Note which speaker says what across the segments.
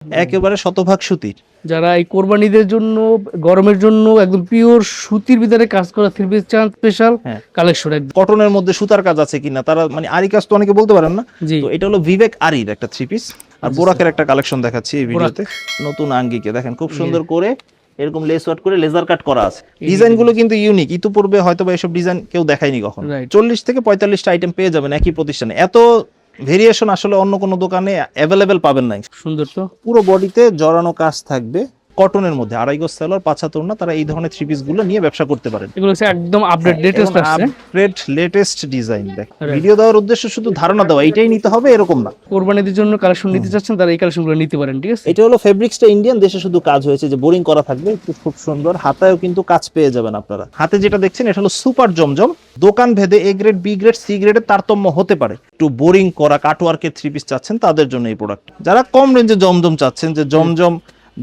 Speaker 1: একেবারে শতভাগ সুতির।
Speaker 2: যারা এই কোরবানিদের জন্য গরমের জন্য একদম পিওর সুতির ভিতরে কাজ করা থ্রি পিস চান স্পেশাল
Speaker 1: হ্যাঁ।
Speaker 2: কালেকশন একদম।
Speaker 1: কটনের মধ্যে সুতার কাজ আছে কিনা তারা মানে আরি কাজ তো অনেকে বলতে পারেন না,
Speaker 2: জি
Speaker 1: তো এটা হলো বিবেক আরির একটা থ্রি পিস। আর বোরাকের একটা কালেকশন দেখাচ্ছি এই
Speaker 2: বোরাক।
Speaker 1: ভিডিওতে। নতুন আঙ্গিকে দেখেন খুব সুন্দর করে এরকম লেস ওয়ার্ক করে লেজার কাট করা আছে। ডিজাইন গুলো কিন্তু ইউনিক, ইতিপূর্বে হয়তো বা এসব ডিজাইন কেউ দেখায়নি কখন।
Speaker 2: Right.
Speaker 1: 40 থেকে 45টা আইটেম পেয়ে যাবেন একই প্রতিষ্ঠানে। এত ভেরিয়েশন আসলে অন্য কোনো দোকানে অ্যাভেলেবেল পাবেন না।
Speaker 2: সুন্দর তো।
Speaker 1: পুরো বডিতে জড়ানো কাজ থাকবে কটনের মধ্যে, আড়াই গজ সেলর, 75 না, তারা এই ধরনের থ্রি পিস গুলো নিয়ে ব্যবসা করতে পারেন।
Speaker 2: এগুলো হচ্ছে একদম আপডেট লেটেস্ট আসছে।
Speaker 1: Upgrade latest design. দেখ
Speaker 2: Right.
Speaker 1: ভিডিও দেওয়ার উদ্দেশ্য শুধু ধারণা দেওয়া, এটাই নিতে হবে এরকম না।
Speaker 2: কোরবানিদের জন্য কালেকশন নিতে চাচ্ছেন তারা এই কালেকশনগুলো নিতে পারেন, ঠিক আছে?
Speaker 1: এটা হলো ফেব্রিক্সটা ইন্ডিয়ান, দেশে শুধু কাজ হয়েছে, যে বোরিং করা থাকবে, খুব সুন্দর। হাতায়ও কিন্তু কাজ পেয়ে যাবেন আপনারা। হাতে যেটা দেখছেন এটা হলো সুপার জমজম। দোকান ভেদে A grade, B grade, C গ্রেডের তারতম্য হতে পারে। একটু বোরিং করা কাটওয়ার্কের থ্রি পিস চাচ্ছেন তাদের জন্য এই প্রোডাক্ট। যারা কম রেঞ্জে জমজম চাচ্ছেন, যে জমজম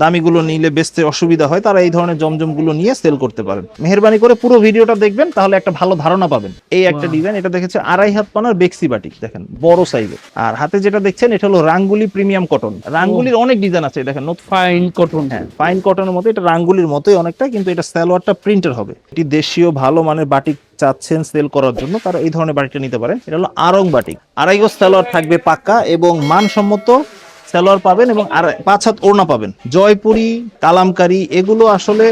Speaker 1: দামিগুলো নিলে বেচতে অসুবিধা হয়, তারা এই ধরনের জমজম গুলো নিয়ে সেল করতে পারেন। মেহেরবানি করে পুরো ভিডিওটা দেখবেন, তাহলে একটা ভালো ধারণা পাবেন। এই একটা ডিজাইন, এটা দেখেছে আড়াই হাত পানার বেক্সি বাটিক, দেখেন বড় সাইজের। আর হাতে যেটা দেখছেন এটা হলো রাঙ্গুলি প্রিমিয়াম কটন। রাঙ্গুলির অনেক ডিজাইন আছে, দেখেন
Speaker 2: ফাইন কটন।
Speaker 1: হ্যাঁ, ফাইন কটনের মতো, এটা রাঙ্গুলির মতোই অনেকটা, কিন্তু এটা সালোয়ারটা প্রিন্টের হবে। এটি দেশীয় ভালো মানের বাটিক চাচ্ছেন সেল করার জন্য, তারা এই ধরনের বাটিকটা নিতে পারেন। এটা হলো আরং বাটিক, আড়াই গজ সালোয়ার থাকবে পাক্কা এবং মানসম্মত সালোয়ার পাবেন, এবং আর 5 হাত ওড়না পাবেন। জয়পুরি, কালামকারী এগুলো আসলে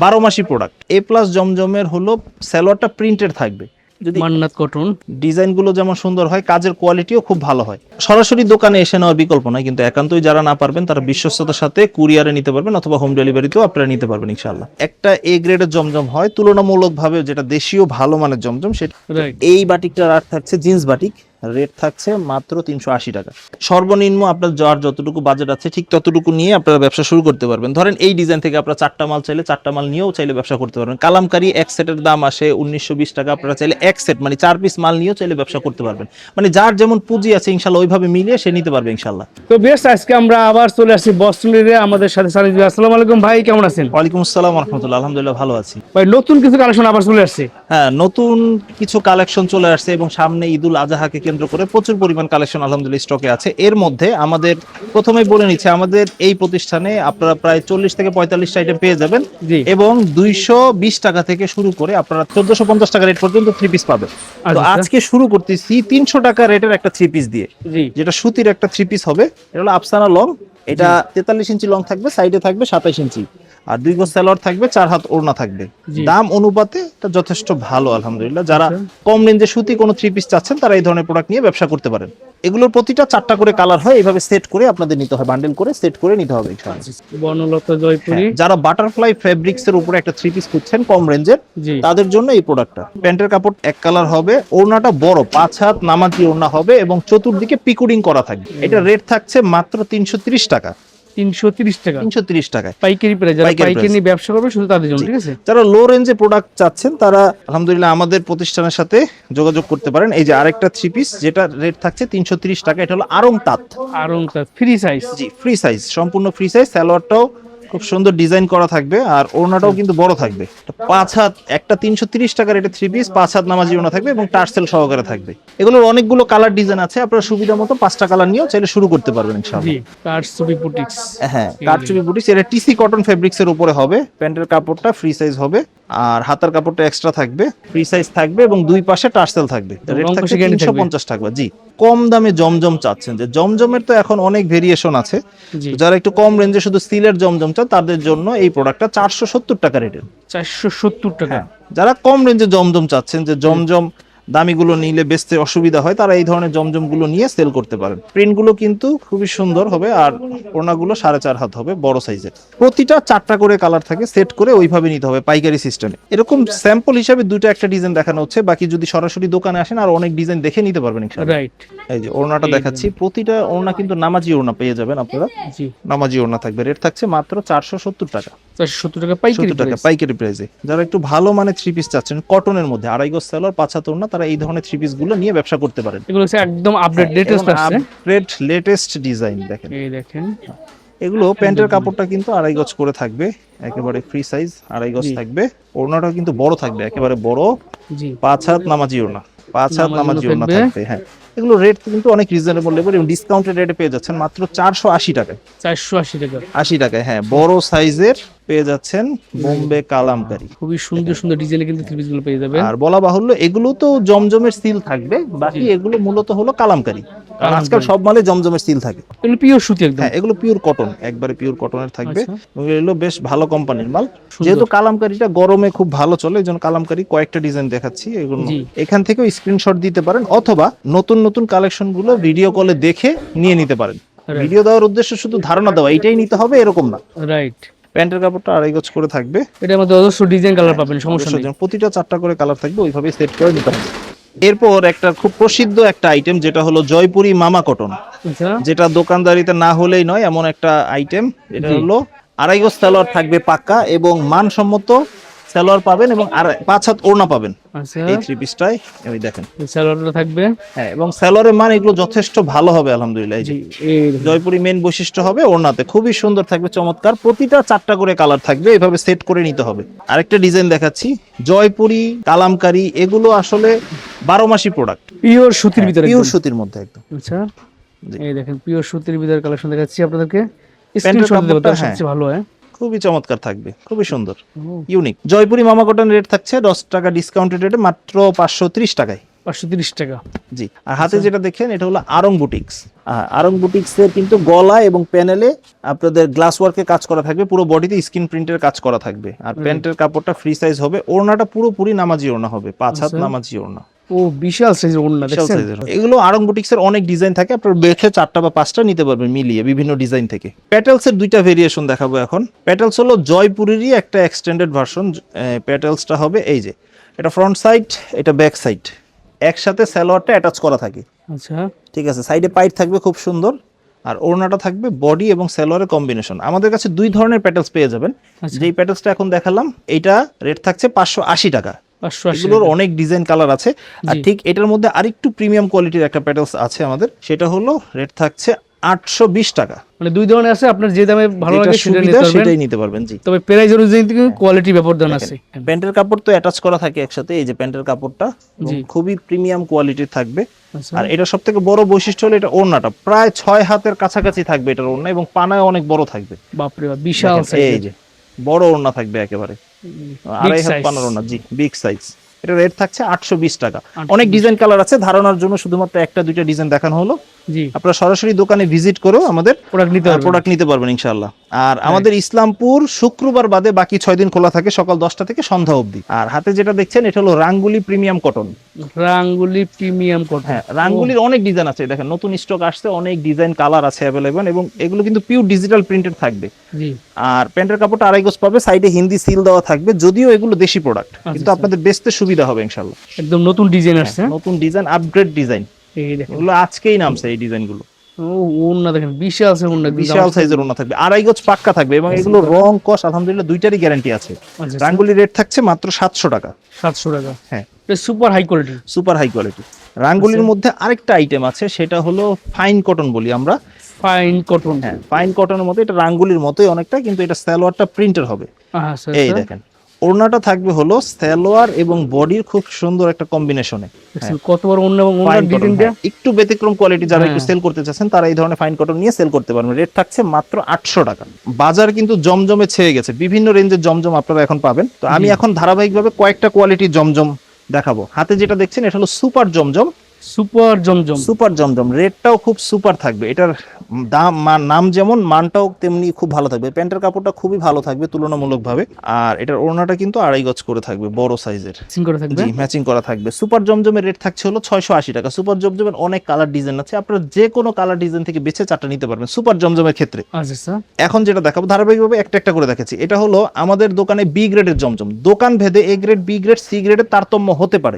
Speaker 1: 12 মাসি প্রোডাক্ট। এ প্লাস জমজমের হলো সালোয়ারটা প্রিন্টেড থাকবে। যদি
Speaker 2: মান্নাত কটন।
Speaker 1: ডিজাইন গুলো যেমন সুন্দর হয়, কাজের কোয়ালিটিও খুব ভালো হয়। সরাসরি দোকানে এসে নেওয়ার বিকল্প নয়, কিন্তু একান্তই যারা না পারবেন তারা বিশ্বস্ততার সাথে কুরিয়ারে নিতে পারবেন, অথবা হোম ডেলিভারিতেও আপনারা নিতে পারবেন ইনশাআল্লাহ। একটা এ গ্রেডের জমজম হয় তুলনামূলকভাবে, যেটা দেশীয় ভালো মানের জমজম, সেটা
Speaker 2: রাইট।
Speaker 1: এই বাটিকটার আর থাকছে জিন্স বাটিক, রেট থাকছে মাত্র 380 টাকা। সর্বনিম্ন আপনার যার যতটুকু বাজেট আছে ঠিক ততটুকু নিয়ে আপনারা ব্যবসা শুরু করতে পারবেন। ধরেন এই ডিজাইন থেকে আপনারা 4টা মাল চাইলে 4টা মাল নিয়েও চাইলে ব্যবসা করতে পারবেন। কালামকারী এক সেটের দাম আসে 1920 টাকা, আপনারা চাইলে এক সেট মানে 4 পিস মাল নিয়েও চাইলে ব্যবসা করতে পারবেন। মানে যার যেমন পুঁজি আছে ইনশাআল্লাহ ওইভাবে মিলিয়ে সে নিতে পারবে ইনশাআল্লাহ।
Speaker 2: তো বেশ, আজকে আমরা আবার চলে আসছি বস্টনের। আমাদের সাথে সানিদ ভাই। আসসালামু আলাইকুম ভাই, কেমন আছেন?
Speaker 1: ওয়ালাইকুম আসসালাম ওয়া রাহমাতুল্লাহ, আলহামদুলিল্লাহ ভালো আছি।
Speaker 2: ভাই নতুন কিছু কালেকশন আবার চলে আসছে।
Speaker 1: হ্যাঁ, নতুন কিছু কালেকশন চলে আসছে এবং সামনে ঈদুল আজহাকে কেন্দ্র করে প্রচুর পরিমাণ কালেকশন আলহামদুলিল্লাহ স্টকে আছে। এর মধ্যে আমাদের প্রথমেই বলে নিচ্ছে, আমাদের এই প্রতিষ্ঠানে আপনারা প্রায় 40 থেকে 45টা আইটেম পেয়ে যাবেন,
Speaker 2: জি।
Speaker 1: এবং 220 টাকা থেকে শুরু করে আপনারা 1450 টাকা রেট পর্যন্ত থ্রি পিস পাবেন। তো
Speaker 2: আচ্ছা।
Speaker 1: আজকে শুরু করতেছি 300 টাকা রেটের একটা থ্রি পিস দিয়ে,
Speaker 2: জি
Speaker 1: যেটা সুতির একটা থ্রি পিস হবে। এটা হলো আফসানা লং, এটা 43 ইঞ্চি লং থাকবে, সাইডে থাকবে 27 ইঞ্চি, আর 2 গজ সালোয়ার থাকবে, 4 হাত ওড়না থাকবে।
Speaker 2: জি।
Speaker 1: দাম অনুপাতে এটা যথেষ্ট ভালো আলহামদুলিল্লাহ। যারা
Speaker 2: আচ্ছা।
Speaker 1: কম রেঞ্জে সুতি কোনো থ্রি পিস চাচ্ছেন তারা এই ধরনের প্রোডাক্ট নিয়ে ব্যবসা করতে পারেন। এগুলোর প্রতিটা 4টা করে কালার হয়, এইভাবে সেট করে আপনাদের নিতে হয়, বান্ডেল করে সেট করে নিতে হবে ইনশাআল্লাহ।
Speaker 2: বনলতা জয়পুরি।
Speaker 1: যারা বাটারফ্লাই ফেব্রিক্স এর উপরে একটা থ্রি পিস খুঁজছেন কম রেঞ্জের,
Speaker 2: জি।
Speaker 1: তাদের জন্য এই প্রোডাক্টটা। প্যান্টের কাপড় এক কালার হবে, ওড়নাটা বড় 5 হাত নামাজি ওড়না হবে, এবং চতুর্দিকে পিকুডিং করা থাকবে। এটা রেট থাকছে মাত্র 330 টাকা।
Speaker 2: 330 টাকা
Speaker 1: 330 টাকায়
Speaker 2: পাইকারি প্রাইস। যারা
Speaker 1: পাইকারি
Speaker 2: পাইকারি নিয়ে ব্যবসা করবে শুধু তাদের জন্য,
Speaker 1: জি।
Speaker 2: ঠিক আছে?
Speaker 1: যারা লো রেঞ্জে প্রোডাক্ট চাচ্ছেন তারা আলহামদুলিল্লাহ আমাদের প্রতিষ্ঠানের সাথে যোগাযোগ করতে পারেন। এই যে আরেকটা থ্রি পিস, যেটা রেট থাকছে 330 টাকা, এটা হলো আরং তাঁত।
Speaker 2: আরং তাঁত ফ্রি সাইজ।
Speaker 1: জি, ফ্রি সাইজ, সম্পূর্ণ ফ্রি সাইজ। সালোয়ারটাও খুব সুন্দর ডিজাইন করা থাকবে, আর ওড়নাটাও কিন্তু বড় থাকবে। 5 হাত একটা 330 টাকা রেটের থ্রি পিস, 5 হাত নামাজি ওড়না থাকবে এবং টার্সেল সহকারে থাকবে। এগুলোর অনেকগুলো কালার ডিজাইন আছে, আপনারা সুবিধা মতো 5টা কালার নিয়েও চাইলে শুরু করতে পারবেন ইনশাআল্লাহ।
Speaker 2: জি, কারচুপি বুটিক্স।
Speaker 1: হ্যাঁ, কারচুপি বুটিক্স। এটা টিসি কটন ফেব্রিক্স এর উপরে হবে। প্যান্টের কাপড়টা ফ্রি সাইজ হবে, আর হাতার কাপড়টা এক্সট্রা থাকবে, ফ্রি সাইজ থাকবে, এবং দুই পাশে টার্সেল থাকবে। রেট
Speaker 2: রং
Speaker 1: থাকছে
Speaker 2: কষে গ্যারান্টি
Speaker 1: 350 টাকা। জি, কম দামে জমজম চাচ্ছেন, যে জমজমের তো এখন অনেক ভেরিয়েশন আছে।
Speaker 2: জি।
Speaker 1: তো যারা একটু কম রেঞ্জে শুধু সিলের জমজম চান তাদের জন্য এই প্রোডাক্টটা 470 টাকা রেটের।
Speaker 2: 470 টাকা।
Speaker 1: হ্যাঁ, যারা কম রেঞ্জে জমজম চাচ্ছেন, যে জমজম দামিগুলো নিলে বেচতে অসুবিধা হয়, তারা এই ধরনের জমজম গুলো নিয়ে সেল করতে পারেন। প্রিন্ট গুলো কিন্তু খুবই সুন্দর হবে, আর ওড়নাগুলো 4.5 হাত হবে, বড় সাইজের। প্রতিটা 4টা করে কালার থাকে, সেট করে ওইভাবে নিতে হবে পাইকারি সিস্টেমে। এরকম স্যাম্পল হিসাবে দুটো একটা ডিজাইন দেখানো হচ্ছে, বাকি যদি সরাসরি দোকানে আসেন আর অনেক ডিজাইন দেখে নিতে পারবেন ইনশাআল্লাহ।
Speaker 2: রাইট।
Speaker 1: এই যে ওড়নাটা দেখাচ্ছি, প্রতিটা ওড়না কিন্তু নামাজি ওড়না পেয়ে যাবেন আপনারা।
Speaker 2: জি,
Speaker 1: নামাজি ওড়না থাকবে, রেট থাকছে মাত্র 470 টাকা।
Speaker 2: 470 টাকা পাইকারি
Speaker 1: 70 টাকা
Speaker 2: প্রাইস।
Speaker 1: পাইকারি প্রাইসে। যারা একটু ভালো মানে থ্রি পিস চাচ্ছেন কটনের মধ্যে, আড়াই গজ সালোয়ার, 5 হাত ওড়না, তারা এই ধরনের থ্রি পিস গুলো নিয়ে ব্যবসা করতে পারেন।
Speaker 2: এগুলো হচ্ছে একদম আপডেট লেটেস্ট আসছে।
Speaker 1: Upgrade latest design. দেখেন
Speaker 2: এই দেখেন,
Speaker 1: এগুলো প্যান্টের কাপড়টা কিন্তু আড়াই গজ করে থাকবে, একেবারে ফ্রি সাইজ আড়াই গজ
Speaker 2: জি।
Speaker 1: থাকবে। ওড়নাটা কিন্তু বড় থাকবে, একেবারে বড়,
Speaker 2: জি
Speaker 1: 5 হাত নামাজি ওড়না, 5 হাত
Speaker 2: নামাজি
Speaker 1: নামাজি ওড়না
Speaker 2: থাকবে।
Speaker 1: থাকবে। হ্যাঁ, এগুলো রেট কিন্তু অনেক রিজনেবল লেভেল এবং ডিসকাউন্টেড রেটে পেয়ে যাচ্ছেন মাত্র 480 টাকায়।
Speaker 2: 480 টাকা।
Speaker 1: 80 টাকায়, হ্যাঁ, বড় সাইজের পেয়ে যাচ্ছেন বোম্বে কালামকারী।
Speaker 2: খুবই সুন্দর সুন্দর ডিজাইনে কিন্তু থ্রি পিস গুলো পেয়ে যাবেন।
Speaker 1: আর বলা বাহুল্য এগুলো তো জমজমের সিল থাকবে, বাকি এগুলো মূলত হলো কালামকারী, কারণ আজকাল সব মালে জমজমের সিল থাকে।
Speaker 2: এগুলো পিওর সুতি একদম।
Speaker 1: হ্যাঁ, এগুলো পিওর কটন, একবারে পিওর কটনের থাকবে।
Speaker 2: আচ্ছা।
Speaker 1: এবং এগুলো বেশ ভালো কোম্পানির মাল। যেহেতু কালামকারীটা গরমে খুব ভালো চলে, এই জন্য কালামকারী কয়েকটা ডিজাইন দেখাচ্ছি। এগুলো
Speaker 2: জি।
Speaker 1: এখান থেকেও স্ক্রিনশট দিতে পারেন, অথবা নতুন নতুন কালেকশন গুলো ভিডিও কলে দেখে নিয়ে নিতে পারেন। ভিডিও দেওয়ার উদ্দেশ্য শুধু ধারণা দেওয়া, এইটাই নিতে হবে এরকম না।
Speaker 2: রাইট।
Speaker 1: প্যান্টের কাপড়টা 2.5 গজ করে থাকবে।
Speaker 2: এটার মধ্যে অজস্র ডিজাইন কালার পাবেন, সমস্যা নেই।
Speaker 1: প্রতিটা 4টা করে কালার থাকবে, ওইভাবে সেট করে নিতে হবে। এরপর একটা খুব প্রসিদ্ধ একটা আইটেম, যেটা হলো জয়পুরি মামা কটন,
Speaker 2: আচ্ছা।
Speaker 1: যেটা দোকানদারিতে না হলেই নয় এমন একটা আইটেম। এটা হলো 2.5 গজ সালোয়ার থাকবে পাক্কা, এবং মানসম্মত সালোয়ার পাবেন, এবং 5 হাত ওড়না পাবেন
Speaker 2: আচ্ছা।
Speaker 1: এই থ্রি পিসটাই। এই দেখেন
Speaker 2: সালোয়ারটা থাকবে।
Speaker 1: হ্যাঁ, এবং সালোয়ারের মান এগুলো যথেষ্ট ভালো হবে আলহামদুলিল্লাহ। এই যে
Speaker 2: এই
Speaker 1: জয়পুরি মেন বৈশিষ্ট্য হবে ওড়নাতে খুবই সুন্দর থাকবে, চমৎকার। প্রতিটা 4টা করে কালার থাকবে, এভাবে সেট করে নিতে হবে। আরেকটা ডিজাইন দেখাচ্ছি, জয়পুরি কালামকারী, এগুলো আসলে 12 মাসি প্রোডাক্ট,
Speaker 2: পিওর সুতির ভিতরে
Speaker 1: পিওর
Speaker 2: একদম।
Speaker 1: সুতির মধ্যে একদম।
Speaker 2: আচ্ছা। এই দেখেন পিওর সুতির ভিতরে কালেকশন দেখাচ্ছি আপনাদেরকে।
Speaker 1: প্যান্টের
Speaker 2: স্ক্রিনশট দেব,
Speaker 1: কাপড়টা,
Speaker 2: তার সবচেয়ে ভালো হয়।
Speaker 1: খুবই চমৎকার থাকবে, খুবই সুন্দর, ইউনিক। জয়পুরি মামা কটন রেট থাকছে 10 টাকা ডিসকাউন্টেড রেটে মাত্র 530 টাকায়।
Speaker 2: 530 টাকা।
Speaker 1: জি। আর হাতে যেটা দেখেন এটা হলো আরং বুটিক্স। আরং বুটিক্স এর কিন্তু গলা এবং প্যানেলে আপনাদের গ্লাস ওয়ার্কে কাজ করা থাকবে, পুরো বডিতে স্ক্রিন প্রিন্টের কাজ করা থাকবে। আর প্যান্টের কাপড়টা ফ্রি সাইজ হবে, ওড়নাটা পুরোপুরি নামাজি ওড়না হবে, 5 হাত নামাজি ওড়না।
Speaker 2: ও বিশাল সাইজের ওড়না
Speaker 1: বিশাল
Speaker 2: দেখছেন।
Speaker 1: সাইজের। এগুলো আরং বুটিক্স এর অনেক ডিজাইন থাকে, আপনার বেছে 4টা বা 5টা নিতে পারবেন মিলিয়ে বিভিন্ন ডিজাইন থেকে। প্যাটেলস এর 2টা ভেরিয়েশন দেখাবো এখন। প্যাটেলস হলো জয়পুরেরই একটা এক্সটেন্ডেড ভার্সন। প্যাটেলসটা হবে এই যে, এটা ফ্রন্ট সাইড, এটা ব্যাক সাইড, একসাথে সালোয়ারটা অ্যাটাচ করা থাকে।
Speaker 2: আচ্ছা।
Speaker 1: ঠিক আছে, সাইডে পাইট থাকবে খুব সুন্দর, আর ওড়নাটা থাকবে বডি এবং সালোয়ারের কম্বিনেশন। আমাদের কাছে 2 ধরনের প্যাটেলস পেয়ে যাবেন। যেই প্যাটেলসটা এখন দেখালাম, এইটা রেট থাকছে 580 টাকা।
Speaker 2: 580।
Speaker 1: এগুলোর অনেক ডিজাইন কালার আছে। আর ঠিক এটার মধ্যে আরেকটু প্রিমিয়াম কোয়ালিটির একটা প্যাটেলস আছে আমাদের, সেটা হলো রেট থাকছে 820 টাকা।
Speaker 2: মানে 2 ধরনের আছে, আপনার যে দামে ভালো লাগে
Speaker 1: সেটাই নিতে পারবেন। জি।
Speaker 2: তবে প্রাইস অনুযায়ী কিন্তু কোয়ালিটি ব্যবধান আছে।
Speaker 1: প্যান্টের কাপড় তো অ্যাটাচ করা থাকে একসাথে, এই যে প্যান্টের কাপড়টা খুবই প্রিমিয়াম কোয়ালিটির থাকবে। আর এটা সবথেকে বড় বৈশিষ্ট্য হলো এটা ওড়নাটা প্রায় 6 হাতের কাছাকাছি থাকবে এটার ওড়না, এবং পানায় অনেক বড় থাকবে।
Speaker 2: বাপরে বাপ, বিশাল সাইজ।
Speaker 1: এই যে বড় ওড়না থাকবে একেবারে, 2.5 হাত পানার ওড়না। জি, বিগ সাইজ। এটা রেট থাকছে 820 টাকা। অনেক ডিজাইন কালার আছে, ধারণার জন্য শুধুমাত্র 1-2টা ডিজাইন দেখানো হলো।
Speaker 2: জি।
Speaker 1: আপনারা সরাসরি দোকানে ভিজিট করেও আমাদের প্রোডাক্ট নিতে পারবেন ইনশাআল্লাহ। আর আমাদের ইসলামপুর শুক্রবার বাদে বাকি 6 দিন খোলা থাকে, সকাল 10টা থেকে সন্ধ্যা অবধি। আর হাতে যেটা দেখছেন এটা হলো Rangoli premium cotton.
Speaker 2: Rangoli premium cotton.
Speaker 1: হ্যাঁ, রাঙ্গুলির অনেক ডিজাইন আছে, দেখেন নতুন স্টক আসছে, অনেক ডিজাইন কালার আছে अवेलेबल, এবং এগুলো কিন্তু পিওর ডিজিটাল প্রিন্টেড থাকবে।
Speaker 2: জি।
Speaker 1: আর প্যান্টের কাপড়টা 2.5 গজ পাবে, সাইডে হিন্দি সিল দেওয়া থাকবে, যদিও এগুলো দেশি প্রোডাক্ট, কিন্তু আপনাদের বেচতে সুবিধা হবে ইনশাআল্লাহ।
Speaker 2: একদম নতুন ডিজাইন আসছে,
Speaker 1: নতুন ডিজাইন, আপগ্রেড ডিজাইন।
Speaker 2: এই দেখেন
Speaker 1: এগুলো আজকেই নামছে এই ডিজাইনগুলো।
Speaker 2: ওড়না দেখেন বিশাল সাইজের ওড়না,
Speaker 1: বিশাল সাইজের ওড়না থাকবে, 2.5 গজ পাক্কা থাকবে, এবং এগুলো রং কস আলহামদুলিল্লাহ 2টারই গ্যারান্টি আছে। রাঙ্গুলি রেট থাকছে মাত্র 700 টাকা।
Speaker 2: 700 টাকা।
Speaker 1: হ্যাঁ,
Speaker 2: super high quality.
Speaker 1: Super high quality. রাঙ্গুলির মধ্যে আরেকটা আইটেম আছে, সেটা হলো ফাইন কটন বলি আমরা।
Speaker 2: Fine cotton.
Speaker 1: হ্যাঁ, ফাইন কটনের মতো, এটা রাঙ্গুলির মতোই অনেকটা, কিন্তু এটা সালোয়ারটা প্রিন্টের হবে। এই দেখেন, ওড়নাটা থাকবে হলো সালোয়ার এবং বডির খুব সুন্দর একটা কম্বিনেশনে।
Speaker 2: কত বড় ওড়না এবং ওড়নার ডিজাইনটা
Speaker 1: একটু ব্যতিক্রম কোয়ালিটি, যারা একটু সেল করতে চাচ্ছেন তারা এই ধরনের ফাইন কটন নিয়ে সেল করতে পারবেন। রেট থাকছে মাত্র 800 টাকা। বাজার কিন্তু জমজমে ছেয়ে গেছে, বিভিন্ন রেঞ্জের জমজম আপনারা এখন পাবেন। তো আমি এখন ধারাবাহিকভাবে কয়েকটা কোয়ালিটির জমজম দেখাবো। হাতে যেটা দেখছেন এটা হলো সুপার জমজম।
Speaker 2: সুপার জমজম।
Speaker 1: সুপার জমজম রেটটাও খুব সুপার থাকবে, এটার দাম নাম যেমন মানটাও তেমনি খুব ভালো থাকবে। প্যান্টের কাপড়টা খুবই ভালো থাকবে তুলনামূলকভাবে, আর এটার ওড়নাটা কিন্তু 2.5 গজ করে থাকবে, বড় সাইজের। জি, ম্যাচিং করা থাকবে। সুপার জমজমের রেট থাকছে হলো 680 টাকা। সুপার জমজমের অনেক কালার ডিজাইন আছে, আপনারা যে কোনো কালার ডিজাইন থেকে বেছে 4টা নিতে পারবেন সুপার জমজমের ক্ষেত্রে।
Speaker 2: আচ্ছা,
Speaker 1: এখন যেটা দেখাবো ধারাবাহিকভাবে একটা একটা করে দেখাচ্ছি। এটা হলো আমাদের দোকানে বি গ্রেডের জমজম। দোকান ভেদে A grade, B grade, C গ্রেডের তারতম্য হতে পারে,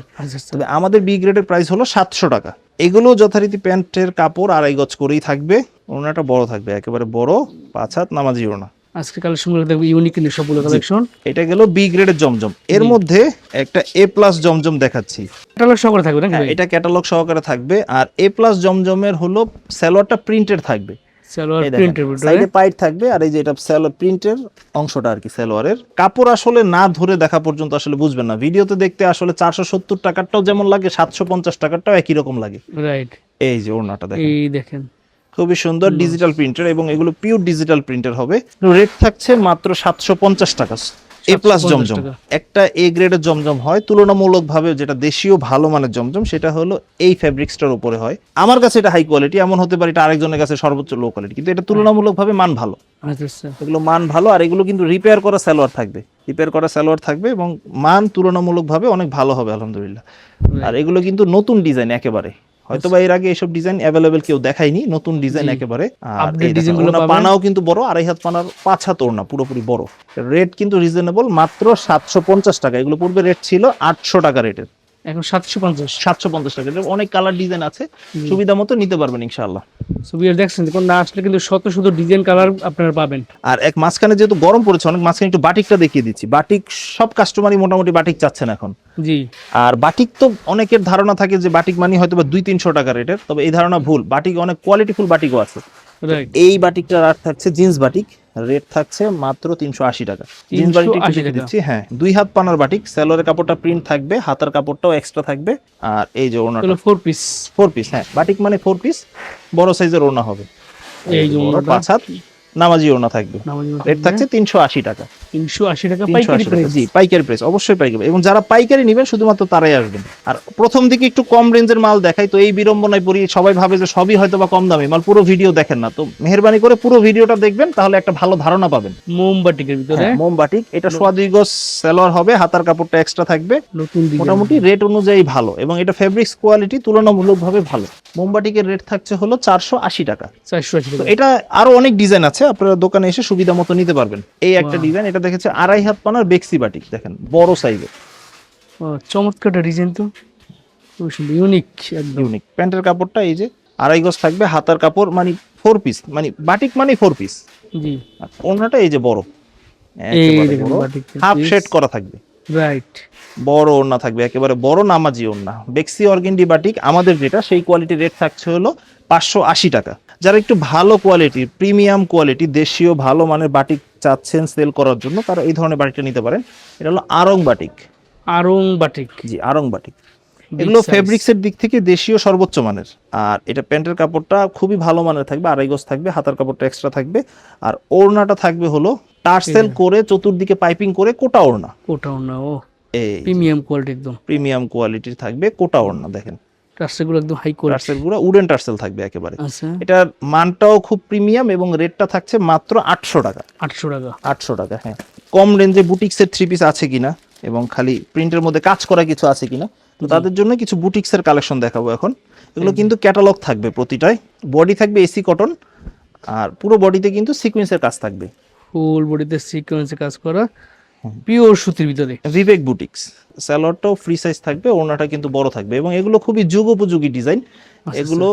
Speaker 1: তবে আমাদের বি গ্রেডের প্রাইস হলো 700 টাকা। এগুলো যথারীতি প্যান্টের কাপড় 2.5 গজ করেই থাকবে, ওড়নাটা বড় থাকবে, একেবারে বড় 5 হাত নামাজি ওড়না।
Speaker 2: আজকে কালেকশনগুলো দেখব ইউনিক কিন্তু সবগুলো কালেকশন।
Speaker 1: এটা গেল বি গ্রেডের জমজম। এর মধ্যে একটা এ প্লাস জমজম দেখাচ্ছি,
Speaker 2: ক্যাটালগ সহকারে থাকবে নাকি?
Speaker 1: এটা ক্যাটালগ সহকারে থাকবে। আর এ প্লাস জমজমের হলো সালোয়ারটা প্রিন্টেড থাকবে,
Speaker 2: সালোয়ার প্রিন্টের ভিতরে
Speaker 1: সাইডে পাইট থাকবে, আর এই যে এটা সালোয়ার প্রিন্টের অংশটা আর কি সালোয়ারের। কাপড় আসলে না ধরে দেখা পর্যন্ত আসলে বুঝবেন না, ভিডিওতে দেখতে আসলে 470 টাকারটাও যেমন লাগে 750 টাকারটাও একই রকম লাগে।
Speaker 2: রাইট।
Speaker 1: এই যে ওড়নাটা দেখেন,
Speaker 2: এই দেখেন
Speaker 1: খুবই সুন্দর ডিজিটাল প্রিন্টার, এবং এগুলো পিওর ডিজিটাল প্রিন্টার হবে। রেট থাকছে মাত্র 750 টাকা। এ প্লাস
Speaker 2: 750
Speaker 1: জমজম,
Speaker 2: টাকা।
Speaker 1: একটা এ গ্রেডের জমজম হয় তুলনামূলকভাবে, যেটা দেশীয় ভালো মানের জমজম, সেটা হলো এই ফেব্রিক্সটার উপরে হয়। আমার কাছে এটা হাই কোয়ালিটি, এমন হতে পারে এটা আরেকজনের কাছে সর্বোচ্চ লো কোয়ালিটি, কিন্তু এটা তুলনামূলকভাবে মান ভালো।
Speaker 2: আচ্ছা
Speaker 1: এগুলো মান ভালো, আর এগুলো কিন্তু রিপেয়ার করা সালোয়ার থাকবে, রিপেয়ার করা সালোয়ার থাকবে, এবং মান তুলনামূলকভাবে অনেক ভালো হবে আলহামদুলিল্লাহ। আর এগুলো কিন্তু নতুন ডিজাইন একেবারে, হয়তো বা এর আগে এইসব ডিজাইন অ্যাভেলেবেল কেউ দেখায়নি, নতুন ডিজাইন
Speaker 2: জি।
Speaker 1: একেবারে। আর
Speaker 2: Update
Speaker 1: এই দেখেন,
Speaker 2: ডিজাইনগুলো
Speaker 1: ওনার
Speaker 2: পাবেন।
Speaker 1: পানাও কিন্তু বড়, 2.5 হাত পানার 5 হাত ওড়না, পুরোপুরি বড়। রেট কিন্তু রিজনেবল, মাত্র 750 টাকা। এগুলো পূর্বে রেট ছিল 800 টাকা রেটের,
Speaker 2: এখন 750।
Speaker 1: 750 টাকা। এটার অনেক কালার ডিজাইন আছে, সুবিধা মতো নিতে পারবেন ইনশাআল্লাহ।
Speaker 2: সো ভিউয়ার দেখছেন, কোন না আসলে কিন্তু শত শত ডিজাইন কালার আপনারা পাবেন।
Speaker 1: আর এক মাঝখানে যেহেতু গরম পড়েছে অনেক, মাঝখানে একটু বাটিকটা দেখিয়ে দিচ্ছি। বাটিক সব কাস্টমারই মোটামুটি বাটিক চাচ্ছেন এখন।
Speaker 2: জি,
Speaker 1: আর বাটিক তো অনেকের ধারণা থাকে যে বাটিক মানে হয়তো বা 200-300 টাকা রেটের, তবে এই ধারণা ভুল। বাটিক অনেক কোয়ালিটিফুল বাটিকও আছে।
Speaker 2: রাইট।
Speaker 1: এই বাটিকটার রেট থাকছে, জিন্স বাটিক, রেট থাকছে মাত্র 380 টাকা। জিন্স বাটিকটা একটু
Speaker 2: 380
Speaker 1: দেখে
Speaker 2: টাকা।
Speaker 1: দিচ্ছি, হ্যাঁ 2 হাত পানার বাটিক, সালোয়ারের কাপড়টা প্রিন্ট থাকবে, হাতার কাপড়টাও এক্সট্রা থাকবে। আর এই যে ওড়নাটা
Speaker 2: হলো 4 পিস।
Speaker 1: 4 পিস, হ্যাঁ বাটিক মানে 4 পিস, বড় সাইজের ওড়না হবে।
Speaker 2: এই যে
Speaker 1: বড়
Speaker 2: ওড়নাটা
Speaker 1: 5 হাত নামাজি ওড়না থাকবে। রেট থাকছে 380 টাকা।
Speaker 2: 380 টাকা
Speaker 1: 380
Speaker 2: পাইকারি
Speaker 1: টাকা,
Speaker 2: প্রাইস।
Speaker 1: জি পাইকারি প্রাইস, অবশ্যই পাইকারি। এবং যারা পাইকারি নেবেন শুধুমাত্র তারাই আসবেন। আর প্রথম দিকে একটু কম রেঞ্জের মাল দেখাই, তো এই বিড়ম্বনায় পড়ি, সবাই ভাবে যে সবই হয়তো বা কম দামি মাল, পুরো ভিডিও দেখেন না। তো মেহেরবানি করে পুরো ভিডিওটা দেখবেন, তাহলে একটা ভালো ধারণা পাবেন।
Speaker 2: মোমবাটিকের ভিতরে
Speaker 1: হ্যাঁ, মোমবাটিক, এটা সোয়া 2 গজ সালোয়ার হবে, হাতার কাপড়টা এক্সট্রা থাকবে।
Speaker 2: নতুন ডিজাইন।
Speaker 1: মোটামুটি রেট অনুযায়ী ভালো, এবং এটা ফেব্রিক্স কোয়ালিটি তুলনামূলকভাবে ভালো। মোমবাটিকের রেট থাকছে হলো 480 টাকা।
Speaker 2: 480
Speaker 1: তো
Speaker 2: টাকা।
Speaker 1: এটা আরো অনেক ডিজাইন আছে, আপনারা দোকানে এসে সুবিধা মতো নিতে পারবেন। এই একটা
Speaker 2: Wow.
Speaker 1: ডিজাইন, এটা দেখেছে 2.5 হাত পানার বেক্সি বাটিক, দেখেন বড় সাইজের,
Speaker 2: ও, চমৎকার ডিজাইন তো, খুব সুন্দর, ইউনিক একদম।
Speaker 1: ইউনিক। প্যান্টের কাপড়টা এই যে 2.5 গজ থাকবে, হাতার কাপড় মানে 4 পিস, মানে বাটিক মানে 4 পিস।
Speaker 2: জি,
Speaker 1: ওড়নাটা এই যে বড়,
Speaker 2: এই
Speaker 1: একেবারে
Speaker 2: দেখেন
Speaker 1: বড়,
Speaker 2: বাটিকের
Speaker 1: হাফ
Speaker 2: piece।
Speaker 1: শেড করা থাকবে,
Speaker 2: রাইট।
Speaker 1: বড় ওড়না থাকবে, একেবারে বড় নামাজি ওড়না। বেক্সি অর্গেন্ডি বাটিক আমাদের যেটা, সেই কোয়ালিটির রেট থাকছে হলো 580 টাকা। যারা একটু ভালো কোয়ালিটি, প্রিমিয়াম কোয়ালিটি, দেশীয় ভালো মানের বাটিক চাচ্ছেন সেল করার জন্য, তারা এই ধরনের বাটিকটা নিতে পারেন। এটা হলো আরং বাটিক,
Speaker 2: আরং বাটিক।
Speaker 1: জি আরং বাটিক। এগুলো ফেব্রিক্সের দিক থেকে দেশীয় সর্বোচ্চ মানের। আর এটা প্যান্টের কাপড়টা খুবই ভালো মানের থাকবে, 2.5 গজ থাকবে, হাতার কাপড়টা এক্সট্রা থাকবে। আর ওড়নাটা থাকবে হলো টার্সেল করে, চতুর্দিকে পাইপিং করে কোটা ওড়না।
Speaker 2: কোটাও না, ও
Speaker 1: এই
Speaker 2: প্রিমিয়াম কোয়ালিটি একদম।
Speaker 1: প্রিমিয়াম কোয়ালিটির থাকবে কোটা ওড়না, দেখেন
Speaker 2: টার্সেলগুলো একদম হাই কোয়ালিটি।
Speaker 1: টার্সেল গুলো উডেন টার্সেল থাকবে একেবারে।
Speaker 2: আচ্ছা,
Speaker 1: এটার মানটাও খুব প্রিমিয়াম, এবং রেটটা থাকছে মাত্র 800 টাকা।
Speaker 2: 800 টাকা।
Speaker 1: 800 টাকা, হ্যাঁ। কম রেঞ্জে বুটিক্সের 3 পিস আছে কিনা, এবং খালি প্রিন্টের মধ্যে কাজ করা কিছু আছে কিনা, তো তাদের জন্য কিছু বুটিক্সের কালেকশন দেখাবো এখন। এগুলো কিন্তু ক্যাটালগ থাকবে প্রতিটায়। বডি থাকবে এসি কটন, আর পুরো বডিতে কিন্তু সিকোয়েন্সের কাজ থাকবে।
Speaker 2: ফুল বডিতে সিকোয়েন্সে কাজ করা, পিওর সুতির ভিতরে।
Speaker 1: বিবেক বুটিক্স, সালোয়ারটাও ফ্রি সাইজ থাকবে, ওড়নাটা কিন্তু বড় থাকবে, এবং এগুলো খুবই যুগোপযোগী ডিজাইন। এগুলো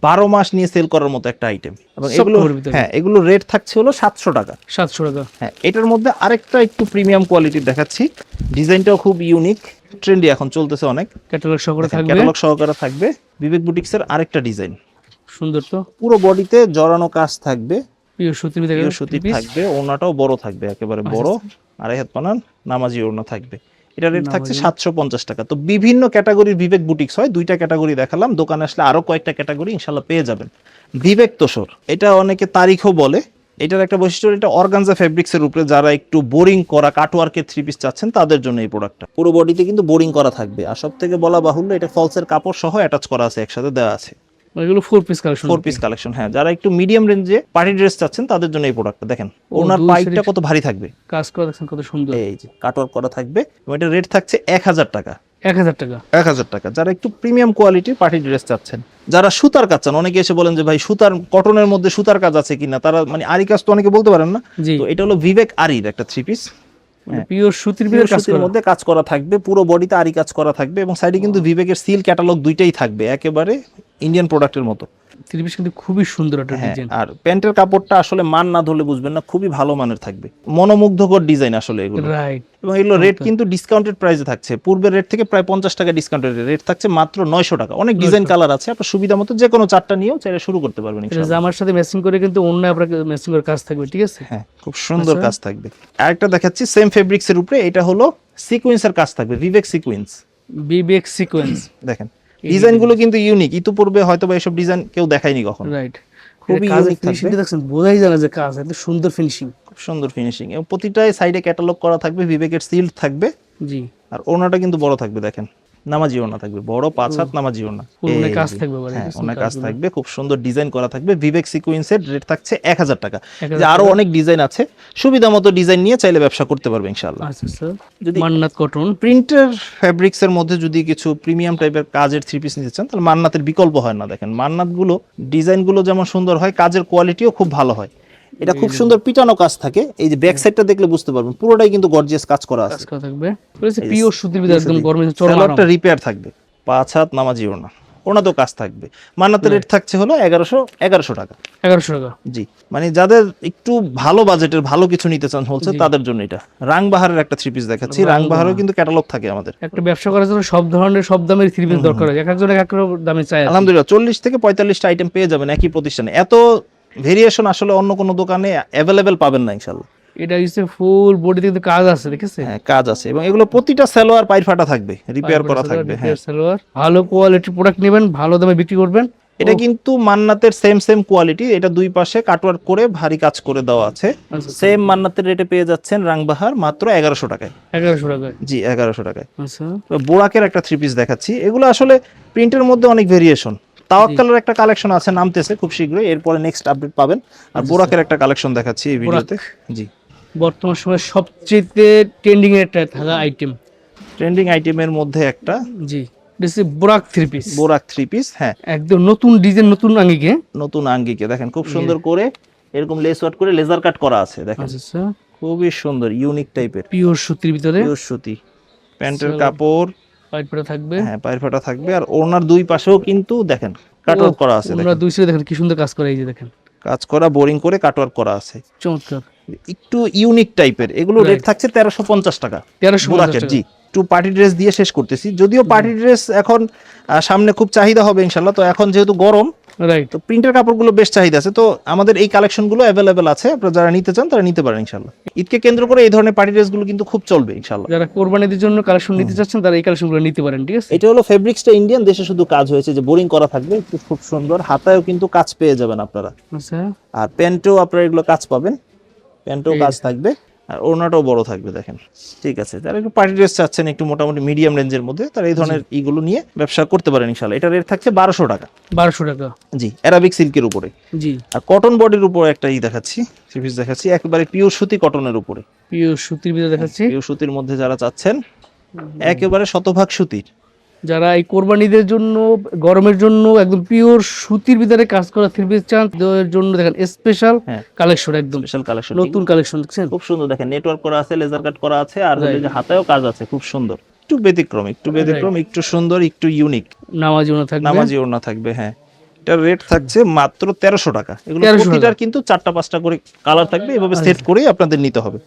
Speaker 1: 12 মাস নিয়ে সেল করার মতো একটা আইটেম। এবং
Speaker 2: সব
Speaker 1: এগুলো,
Speaker 2: cover ভিতরে।
Speaker 1: হ্যাঁ এগুলো রেট থাকছে হলো 700 টাকা।
Speaker 2: 700 টাকা।
Speaker 1: হ্যাঁ, এটার মধ্যে আরেকটা একটু প্রিমিয়াম কোয়ালিটির দেখাচ্ছি, ডিজাইনটাও খুব ইউনিক, ট্রেন্ডি এখন চলতেছে অনেক।
Speaker 2: ক্যাটালগ সহকারে থাকবে।
Speaker 1: ক্যাটালগ সহকারে থাকবে বিবেক বুটিক্সের আরেকটা ডিজাইন।
Speaker 2: সুন্দর তো,
Speaker 1: পুরো বডিতে জড়ানো কাজ থাকবে,
Speaker 2: পিওর সুতির ভিতরে।
Speaker 1: পিওর সুতির থাকবে, ওড়নাটাও বড় থাকবে, একেবারে বড়, 2.5 হাত পানার নামাজি ওড়না থাকবে। এটা রেট থাকছে 750 টাকা। তো বিভিন্ন ক্যাটাগরির বিবেক বুটিক্স হয়, 2টা ক্যাটাগরি দেখালাম, দোকানে আসলে আরো কয়েকটা ক্যাটাগরি ইনশাল্লাহ পেয়ে যাবেন। বিবেক তোসর, এটা অনেকে তারিখও বলে। এটার একটা বৈশিষ্ট্য, এটা অর্গানজা ফেব্রিক্সের উপরে, যারা একটু বোরিং করা কাটওয়ার্কের 3 পিস চাচ্ছেন তাদের জন্য এই প্রোডাক্টটা। পুরো বডিতে কিন্তু বোরিং করা থাকবে, আর সব থেকে বলা বাহুল্য, এটা ফলসের কাপড় সহ অ্যাটাচ করা আছে, একসাথে দেওয়া আছে।
Speaker 2: এগুলো 4 পিস কালেকশন।
Speaker 1: 4 পিস কালেকশন, হ্যাঁ। যারা একটু মিডিয়াম রেঞ্জে পার্টি ড্রেস চাচ্ছেন তাদের জন্য এই প্রোডাক্টটা দেখেন, ওনার
Speaker 2: দুই
Speaker 1: পাইপটা
Speaker 2: সাইডে
Speaker 1: কত ভারী থাকবে,
Speaker 2: কাজ করা দেখছেন কত সুন্দর।
Speaker 1: এই যে কাটওয়ার্ক করা থাকবে, এবং এটা রেট থাকছে 1000 টাকা।
Speaker 2: 1000 টাকা।
Speaker 1: 1000 টাকা। যারা একটু প্রিমিয়াম কোয়ালিটির পার্টি ড্রেস চাচ্ছেন, যারা সুতার কাজ চান, অনেকে এসে বলেন যে ভাই সুতার, কটনের মধ্যে সুতার কাজ আছে কিনা, তারা মানে আরি কাজ তো অনেকে বলতে পারেন না,
Speaker 2: জি,
Speaker 1: তো এটা হলো বিবেক আরির একটা 3 পিস,
Speaker 2: পিওর সুতির ভিতরে কাজ
Speaker 1: সুতির
Speaker 2: করা।
Speaker 1: মধ্যে কাজ করা থাকবে, পুরো বডিতে আরি কাজ করা থাকবে, এবং সাইডে কিন্তু বিবেকের সিল ক্যাটালগ দুইটাই থাকবে, একেবারে ইন্ডিয়ান প্রোডাক্টের মতো।
Speaker 2: 3 পিস কিন্তু খুবই সুন্দর একটা
Speaker 1: হ্যাঁ,
Speaker 2: ডিজাইন।
Speaker 1: আর প্যান্টের কাপড়টা আসলে মান না ধরলে বুঝবেন না, খুবই ভালো মানের থাকবে, মনোমুগ্ধকর ডিজাইন আসলে এগুলো।
Speaker 2: রাইট।
Speaker 1: এবং এগুলো রেট কিন্তু ডিসকাউন্টেড প্রাইসে থাকছে, পূর্বের রেট থেকে প্রায় 50 টাকা ডিসকাউন্টেড রেট থাকছে মাত্র 900 টাকা। অনেক ডিজাইন কালার আছে, আপনার সুবিধা মতো যে কোনো 4টা নিয়েও চাইলে শুরু করতে পারবেন
Speaker 2: এটা
Speaker 1: ইনশাআল্লাহ।
Speaker 2: জামার সাথে ম্যাচিং করে কিন্তু অন্য আপনার ম্যাচিং করে কাজ থাকবে, ঠিক আছে।
Speaker 1: হ্যাঁ, খুব সুন্দর
Speaker 2: আচ্ছা।
Speaker 1: কাজ থাকবে। আরেকটা দেখাচ্ছি সেম ফেব্রিক্সের উপরে, এটা হলো সিকোয়েন্সের কাজ থাকবে, বিবেক সিকোয়েন্স,
Speaker 2: বিবেক সিকোয়েন্স।
Speaker 1: দেখেন ডিজাইন গুলো কিন্তু ইউনিক, ইতিপূর্বে হয়তো বা এসব ডিজাইন কেউ দেখায়নি কখনো।
Speaker 2: রাইট,
Speaker 1: খুবই
Speaker 2: কাজের
Speaker 1: ইউনিক থাকবে,
Speaker 2: ফিনিশিংটা দেখছেন, বোঝাই যায় না যে কাজ এত সুন্দর ফিনিশিং।
Speaker 1: খুব সুন্দর ফিনিশিং এবং প্রতিটাই সাইডে ক্যাটালগ করা থাকবে, বিবেকের সিল থাকবে।
Speaker 2: জি,
Speaker 1: আর ওনাটা কিন্তু বড় থাকবে, দেখেন নামাজি ওনা থাকবে, বড় 5 হাত নামাজি ওনা।
Speaker 2: পুরোনো কাজ থাকবে বাড়ি,
Speaker 1: হ্যাঁ, ওনার কাজ থাকবে, খুব সুন্দর ডিজাইন করা থাকবে। বিবেক সিকোয়েন্সের রেট থাকছে 1000 টাকা।
Speaker 2: 1000
Speaker 1: যে আরো অনেক ডিজাইন আছে, সুবিধা মতো ডিজাইন নিয়ে চাইলে ব্যবসা করতে পারবে ইনশাআল্লাহ।
Speaker 2: আচ্ছা স্যার,
Speaker 1: যদি
Speaker 2: মান্নাত কটন
Speaker 1: প্রিন্টার ফ্যাব্রিক্স এর মধ্যে যদি কিছু প্রিমিয়াম টাইপের কাজের থ্রি পিস নিতে চান, তাহলে মান্নাতের বিকল্প হয় না। দেখেন মান্নাত গুলো ডিজাইন গুলো যেমন সুন্দর হয়, কাজের কোয়ালিটিও খুব ভালো হয়। এটা খুব সুন্দর পিটানো কাজ থাকে, এই যে ব্যাক সাইডটা দেখলে বুঝতে পারবেন পুরোটাই কিন্তু গর্জিয়াস কাজ করা আছে।
Speaker 2: কাজ করা থাকবে, বলেছে পিওর সুতির ভিতরে একদম গরমে চরম আরাম।
Speaker 1: একটা রিপেয়ার থাকবে, 5 হাত নামাজি ওনা, ওনাতেও কাজ থাকবে। মান্নাতের রেট থাকছে হলো 1100 টাকা।
Speaker 2: 1100 টাকা।
Speaker 1: জি, মানে যাদের একটু ভালো বাজেটের ভালো কিছু নিতে চান হচ্ছে তাদের জন্য এটা। রাংবাহারের একটা থ্রি পিস দেখাচ্ছি, রাংবাহারও কিন্তু ক্যাটালগ থাকে আমাদের।
Speaker 2: একটা ব্যবসা করার জন্য সব ধরনের সব দামের থ্রি পিস দরকার হয়, এক একজন এক এক দামে চায় আর কি।
Speaker 1: আলহামদুলিল্লাহ 40 থেকে 45টা আইটেম পেয়ে যাবেন একই প্রতিষ্ঠানে। এত ভেরিয়েশন আসলে অন্য কোনো দোকানে অ্যাভেলেবেল পাবেন না ইনশাআল্লাহ।
Speaker 2: এটা হচ্ছে ফুল বডিতে কিন্তু কাজ আছে, দেখেছেন?
Speaker 1: হ্যাঁ, কাজ আছে এবং এগুলো প্রতিটা সালোয়ার পাইর ফাটা থাকবে, রিপেয়ার করা থাকবে। হ্যাঁ,
Speaker 2: সালোয়ার ভালো কোয়ালিটির প্রোডাক্ট নেবেন, ভালো দামে বিক্রি করবেন।
Speaker 1: এটা কিন্তু মান্নাতের সেম কোয়ালিটি, এটা দুই পাশে কাটওয়ার্ক করে ভারী কাজ করে দেওয়া আছে।
Speaker 2: আচ্ছা,
Speaker 1: সেম মান্নাতের রেটে পেয়ে যাচ্ছেন রাংবাহার মাত্র 1100 টাকায়।
Speaker 2: 1100 টাকায়।
Speaker 1: জি, 1100 টাকায়।
Speaker 2: আচ্ছা,
Speaker 1: তো বোরাকের একটা থ্রি পিস দেখাচ্ছি, এগুলো আসলে প্রিন্টের মধ্যে অনেক ভেরিয়েশন। তাওয়াক্কালের একটা কালেকশন আছে, নামতেছে খুব শীঘ্রই, এরপরে নেক্সট আপডেট পাবেন। আর বোরাকের একটা কালেকশন দেখাচ্ছি এই ভিডিওতে। জি,
Speaker 2: বর্তমান সময়ে সবচেয়ে ট্রেন্ডিং এর একটা থাকা আইটেম,
Speaker 1: ট্রেন্ডিং আইটেমের মধ্যে একটা
Speaker 2: জি, this is Borak three piece.
Speaker 1: Borak three piece, হ্যাঁ,
Speaker 2: একদম নতুন ডিজাইন, নতুন আঙ্গিকে,
Speaker 1: নতুন আঙ্গিকে দেখেন খুব সুন্দর করে এরকম লেস ওয়ার্ক করে লেজার কাট করা আছে। দেখেন
Speaker 2: আচ্ছা,
Speaker 1: খুবই সুন্দর ইউনিক টাইপের
Speaker 2: পিওর সুতির ভিতরে
Speaker 1: পিওর সুতি। প্যান্টের কাপড়,
Speaker 2: পাইট পরা থাকবে।
Speaker 1: হ্যাঁ, পায়ের ফাটা থাকবে। আর ওনার দুই পাশেও কিন্তু দেখেন কাটওয়ার্ক করা আছে।
Speaker 2: আমরা দুই সাইডে দেখেন কি সুন্দর কাজ করে, এই যে দেখেন
Speaker 1: কাজ করা বোরিং করে কাটওয়ার্ক করা আছে,
Speaker 2: চমৎকার।
Speaker 1: একটু ইউনিক টাইপের। এগুলো রেট থাকছে 1350 টাকা।
Speaker 2: 1350
Speaker 1: বোরাকের,
Speaker 2: টাকা।
Speaker 1: জি। একটু পার্টি ড্রেস দিয়ে শেষ করতেছি, যদিও পার্টি ড্রেস এখন সামনে খুব চাহিদা হবে ইনশাল্লাহ। তো এখন যেহেতু গরম,
Speaker 2: রাইট,
Speaker 1: তো প্রিন্টের কাপড়গুলো বেশ চাহিদা আছে। তো আমাদের এই কালেকশনগুলো অ্যাভেলেবেল আছে, আপনারা যারা নিতে চান তারা নিতে পারেন ইনশাল্লাহ। ঈদকে কেন্দ্র করে এই ধরনের পার্টি ড্রেসগুলো কিন্তু খুব চলবে ইনশাল্লাহ।
Speaker 2: যারা কোরবানিদের জন্য কালেকশন নিতে চাচ্ছেন তারা এই কালেকশনগুলো নিতে পারেন, ঠিক আছে?
Speaker 1: এটা হলো ফেব্রিক্সটা ইন্ডিয়ান, দেশে শুধু কাজ হয়েছে, যে বোরিং করা থাকবে, একটু খুব সুন্দর। হাতায়ও কিন্তু কাজ পেয়ে যাবেন আপনারা।
Speaker 2: আচ্ছা,
Speaker 1: আর প্যান্টেও আপনারা এগুলো কাজ পাবেন, প্যান্টেও কাজ থাকবে। আর ওড়নাটাও বড় থাকবে, দেখেন। ঠিক আছে, যারা একটু পার্টি ড্রেস চাচ্ছেন একটু মোটামুটি মিডিয়াম রেঞ্জের মধ্যে, তারা এই ধরনের ইগুলো নিয়ে ব্যবসা করতে পারেন ইনশাআল্লাহ। এটা রেট থাকছে 1200 টাকা।
Speaker 2: 1200 টাকা,
Speaker 1: জি, অ্যারাবিক সিল্কের উপরে।
Speaker 2: জি,
Speaker 1: আর কটন বডির উপরে একটা দেখাচ্ছি, থ্রি পিস দেখাচ্ছি, একেবারে পিওর সুতি কটনের উপরে।
Speaker 2: পিওর সুতির ভিতরে দেখাচ্ছি।
Speaker 1: পিওর সুতির মধ্যে যারা চাচ্ছেন, একেবারে শতভাগ সুতির,
Speaker 2: যারা এই কোরবানিদের জন্য, গরমের জন্য একদম পিওর সুতির ভিতরে কাজ করা থ্রি পিস চান, তাদের জন্য দেখেন স্পেশাল
Speaker 1: হ্যাঁ,
Speaker 2: কালেকশন, একদম
Speaker 1: স্পেশাল কালেকশন,
Speaker 2: নতুন কালেকশন, দেখছেন?
Speaker 1: খুব সুন্দর। দেখেন নেটওয়ার্ক করা আছে, লেজার কাট করা আছে, আর হলো যে হাতায়ও কাজ আছে, খুব সুন্দর। একটু ব্যতিক্রম, একটু সুন্দর, একটু ইউনিক।
Speaker 2: নামাজি ওনা থাকবে,
Speaker 1: নামাজি ওড়না থাকবে। হ্যাঁ, এটার রেট থাকছে মাত্র 1300 টাকা। এগুলো
Speaker 2: 1300
Speaker 1: প্রতিটার কিন্তু 4টা 5টা করে কালার থাকবে, এভাবে সেট করেই আপনাদের নিতে হবে।